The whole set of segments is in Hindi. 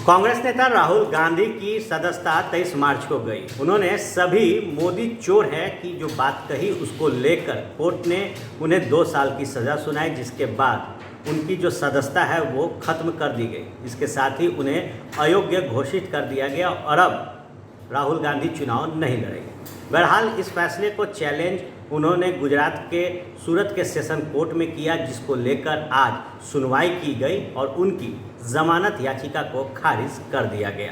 कांग्रेस नेता राहुल गांधी की सदस्यता 23 मार्च को गई। उन्होंने सभी मोदी चोर है की जो बात कही, उसको लेकर कोर्ट ने उन्हें 2 साल की सज़ा सुनाई, जिसके बाद उनकी जो सदस्यता है वो खत्म कर दी गई। इसके साथ ही उन्हें अयोग्य घोषित कर दिया गया और अब राहुल गांधी चुनाव नहीं लड़ेंगे। बहरहाल इस फैसले को चैलेंज उन्होंने गुजरात के सूरत के सेशन कोर्ट में किया, जिसको लेकर आज सुनवाई की गई और उनकी जमानत याचिका को खारिज कर दिया गया।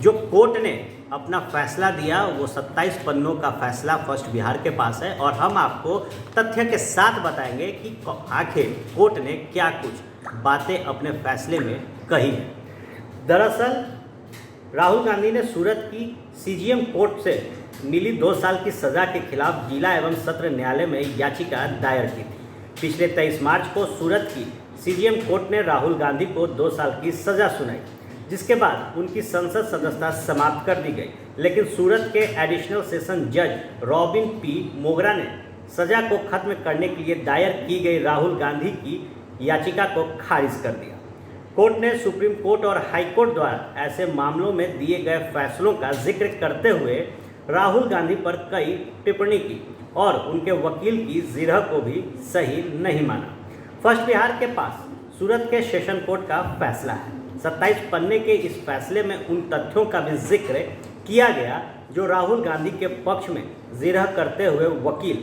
जो कोर्ट ने अपना फैसला दिया वो 27 पन्नों का फैसला फर्स्ट बिहार के पास है और हम आपको तथ्य के साथ बताएंगे कि आखिर कोर्ट ने क्या कुछ बातें अपने फैसले में कही है। दरअसल राहुल गांधी ने सूरत की सीजीएम कोर्ट से मिली 2 साल की सज़ा के खिलाफ जिला एवं सत्र न्यायालय में याचिका दायर की थी। पिछले 23 मार्च को सूरत की सीजीएम कोर्ट ने राहुल गांधी को 2 साल की सज़ा सुनाई, जिसके बाद उनकी संसद सदस्यता समाप्त कर दी गई। लेकिन सूरत के एडिशनल सेशन जज रॉबिन पी मोगरा ने सज़ा को खत्म करने के लिए दायर की गई राहुल गांधी की याचिका को खारिज कर दिया। कोर्ट ने सुप्रीम कोर्ट और हाई कोर्ट द्वारा ऐसे मामलों में दिए गए फैसलों का जिक्र करते हुए राहुल गांधी पर कई टिप्पणी की और उनके वकील की जिरह को भी सही नहीं माना। फर्स्ट बिहार के पास सूरत के सेशन कोर्ट का फैसला है। 27 पन्ने के इस फैसले में उन तथ्यों का भी जिक्र किया गया जो राहुल गांधी के पक्ष में जिरह करते हुए वकील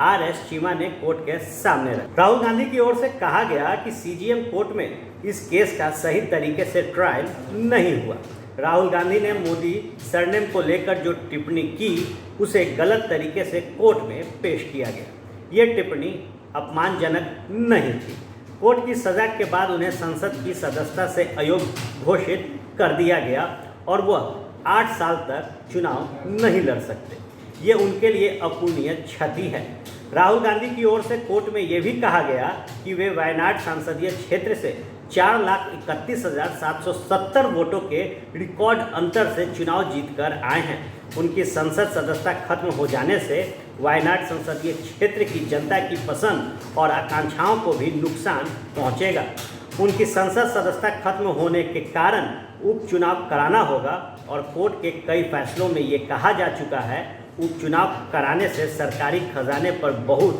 आर.एस. चीमा ने कोर्ट के सामने रखा। राहुल गांधी की ओर से कहा गया कि सीजीएम कोर्ट में इस केस का सही तरीके से ट्रायल नहीं हुआ। राहुल गांधी ने मोदी सरनेम को लेकर जो टिप्पणी की उसे गलत तरीके से कोर्ट में पेश किया गया। ये टिप्पणी अपमानजनक नहीं थी। कोर्ट की सज़ा के बाद उन्हें संसद की सदस्यता से अयोग्य घोषित कर दिया गया और वह 8 साल तक चुनाव नहीं लड़ सकते। ये उनके लिए अपूरणीय क्षति है। राहुल गांधी की ओर से कोर्ट में यह भी कहा गया कि वे वायनाड संसदीय क्षेत्र से 4,31,770 वोटों के रिकॉर्ड अंतर से चुनाव जीतकर आए हैं। उनकी संसद सदस्यता खत्म हो जाने से वायनाड संसदीय क्षेत्र की जनता की पसंद और आकांक्षाओं को भी नुकसान पहुंचेगा। उनकी संसद सदस्यता खत्म होने के कारण उपचुनाव कराना होगा और कोर्ट के कई फैसलों में ये कहा जा चुका है उपचुनाव कराने से सरकारी खजाने पर बहुत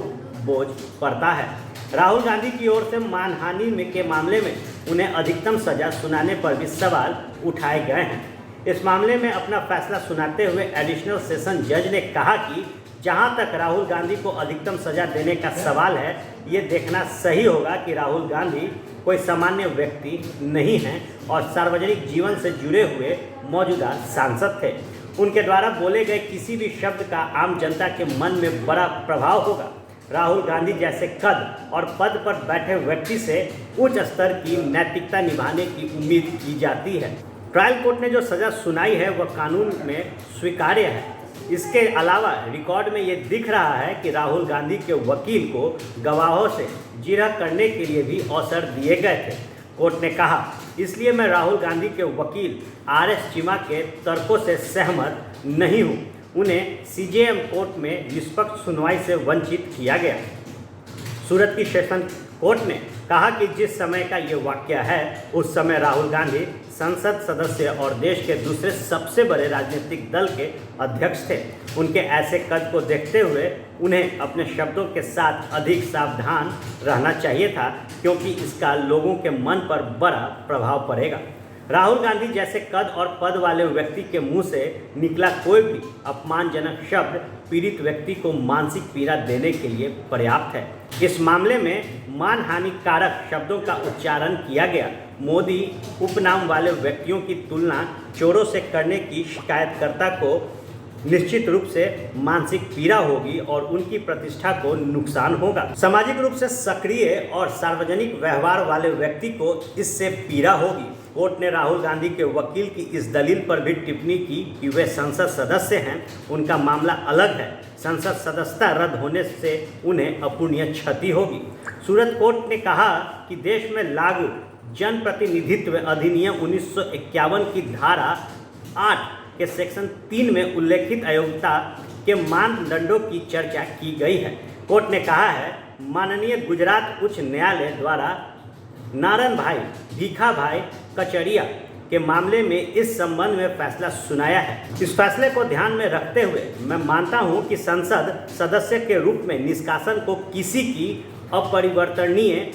बोझ पड़ता है। राहुल गांधी की ओर से मानहानि के मामले में उन्हें अधिकतम सजा सुनाने पर भी सवाल उठाए गए हैं। इस मामले में अपना फैसला सुनाते हुए एडिशनल सेशन जज ने कहा कि जहां तक राहुल गांधी को अधिकतम सजा देने का सवाल है, ये देखना सही होगा कि राहुल गांधी कोई सामान्य व्यक्ति नहीं हैं और सार्वजनिक जीवन से जुड़े हुए मौजूदा सांसद थे। उनके द्वारा बोले गए किसी भी शब्द का आम जनता के मन में बड़ा प्रभाव होगा। राहुल गांधी जैसे कद और पद पर बैठे व्यक्ति से उच्च स्तर की नैतिकता निभाने की उम्मीद की जाती है। ट्रायल कोर्ट ने जो सज़ा सुनाई है वह कानून में स्वीकार्य है। इसके अलावा रिकॉर्ड में ये दिख रहा है कि राहुल गांधी के वकील को गवाहों से जिरह करने के लिए भी अवसर दिए गए थे। कोर्ट ने कहा, इसलिए मैं राहुल गांधी के वकील आर.एस. चीमा के तर्कों से सहमत नहीं हूँ। उन्हें सीजीएम कोर्ट में निष्पक्ष सुनवाई से वंचित किया गया। सूरत की सेशन कोर्ट ने कहा कि जिस समय का ये वाकया है उस समय राहुल गांधी संसद सदस्य और देश के दूसरे सबसे बड़े राजनीतिक दल के अध्यक्ष थे। उनके ऐसे कद को देखते हुए उन्हें अपने शब्दों के साथ अधिक सावधान रहना चाहिए था, क्योंकि इसका लोगों के मन पर बड़ा प्रभाव पड़ेगा। राहुल गांधी जैसे कद और पद वाले व्यक्ति के मुंह से निकला कोई भी अपमानजनक शब्द पीड़ित व्यक्ति को मानसिक पीड़ा देने के लिए पर्याप्त है। इस मामले में मानहानिकारक शब्दों का उच्चारण किया गया। मोदी उपनाम वाले व्यक्तियों की तुलना चोरों से करने की शिकायतकर्ता को निश्चित रूप से मानसिक पीड़ा होगी और उनकी प्रतिष्ठा को नुकसान होगा। सामाजिक रूप से सक्रिय और सार्वजनिक व्यवहार वाले व्यक्ति को इससे पीड़ा होगी। कोर्ट ने राहुल गांधी के वकील की इस दलील पर भी टिप्पणी की कि वे संसद सदस्य हैं, उनका मामला अलग है। संसद सदस्यता रद्द होने से उन्हें अपूरणीय क्षति होगी। सूरत कोर्ट ने कहा कि देश में लागू जनप्रतिनिधित्व अधिनियम 1951 की धारा 8 के सेक्शन 3 में उल्लेखित अयोग्यता के मानदंडों की चर्चा की गई है। कोर्ट ने कहा है, माननीय गुजरात उच्च न्यायालय द्वारा नारायण भाई भीखा भाई कचरिया के मामले में इस संबंध में फैसला सुनाया है। इस फैसले को ध्यान में रखते हुए मैं मानता हूं कि संसद सदस्य के रूप में निष्कासन को किसी की अपरिवर्तनीय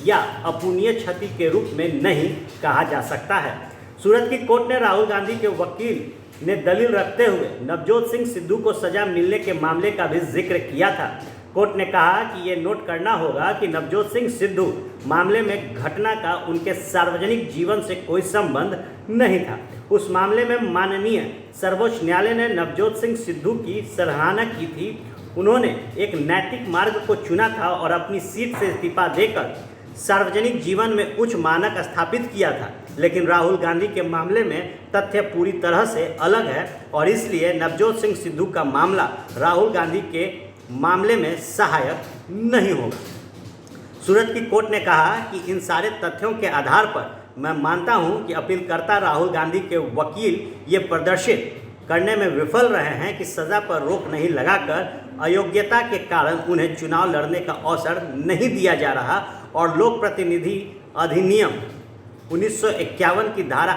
या अपूरणीय क्षति के रूप में नहीं कहा जा सकता है। सूरत की कोर्ट ने राहुल गांधी के वकील ने दलील रखते हुए नवजोत सिंह सिद्धू को सजा मिलने के मामले का भी जिक्र किया था। कोर्ट ने कहा कि ये नोट करना होगा कि नवजोत सिंह सिद्धू मामले में घटना का उनके सार्वजनिक जीवन से कोई संबंध नहीं था। उस मामले में माननीय सर्वोच्च न्यायालय ने नवजोत सिंह सिद्धू की सराहना की थी। उन्होंने एक नैतिक मार्ग को चुना था और अपनी सीट से इस्तीफा देकर सार्वजनिक जीवन में उच्च मानक स्थापित किया था। लेकिन राहुल गांधी के मामले में तथ्य पूरी तरह से अलग है और इसलिए नवजोत सिंह सिद्धू का मामला राहुल गांधी के मामले में सहायक नहीं होगा। सूरत की कोर्ट ने कहा कि इन सारे तथ्यों के आधार पर मैं मानता हूं कि अपीलकर्ता राहुल गांधी के वकील ये प्रदर्शित करने में विफल रहे हैं कि सज़ा पर रोक नहीं लगाकर अयोग्यता के कारण उन्हें चुनाव लड़ने का अवसर नहीं दिया जा रहा और लोक प्रतिनिधि अधिनियम 1951 की धारा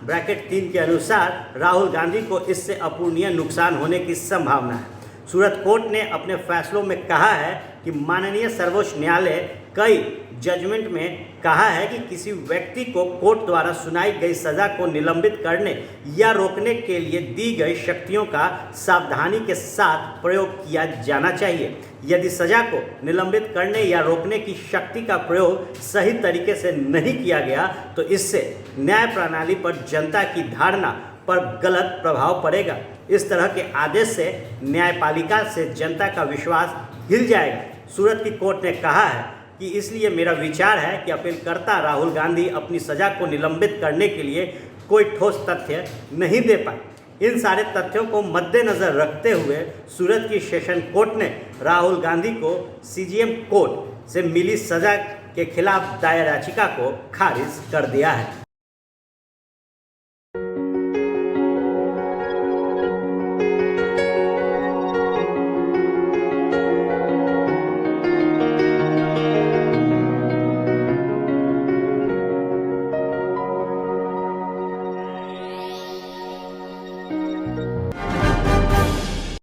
8(3) के अनुसार राहुल गांधी को इससे अपूरणीय नुकसान होने की संभावना है। सूरत कोर्ट ने अपने फैसलों में कहा है कि माननीय सर्वोच्च न्यायालय कई जजमेंट में कहा है कि किसी व्यक्ति को कोर्ट द्वारा सुनाई गई सज़ा को निलंबित करने या रोकने के लिए दी गई शक्तियों का सावधानी के साथ प्रयोग किया जाना चाहिए। यदि सज़ा को निलंबित करने या रोकने की शक्ति का प्रयोग सही तरीके से नहीं किया गया तो इससे न्याय प्रणाली पर जनता की धारणा पर गलत प्रभाव पड़ेगा। इस तरह के आदेश से न्यायपालिका से जनता का विश्वास हिल जाएगा। सूरत की कोर्ट ने कहा है कि इसलिए मेरा विचार है कि अपीलकर्ता राहुल गांधी अपनी सज़ा को निलंबित करने के लिए कोई ठोस तथ्य नहीं दे पाए। इन सारे तथ्यों को मद्देनज़र रखते हुए सूरत की सेशन कोर्ट ने राहुल गांधी को सीजेएम कोर्ट से मिली सज़ा के खिलाफ दायर याचिका को खारिज कर दिया है।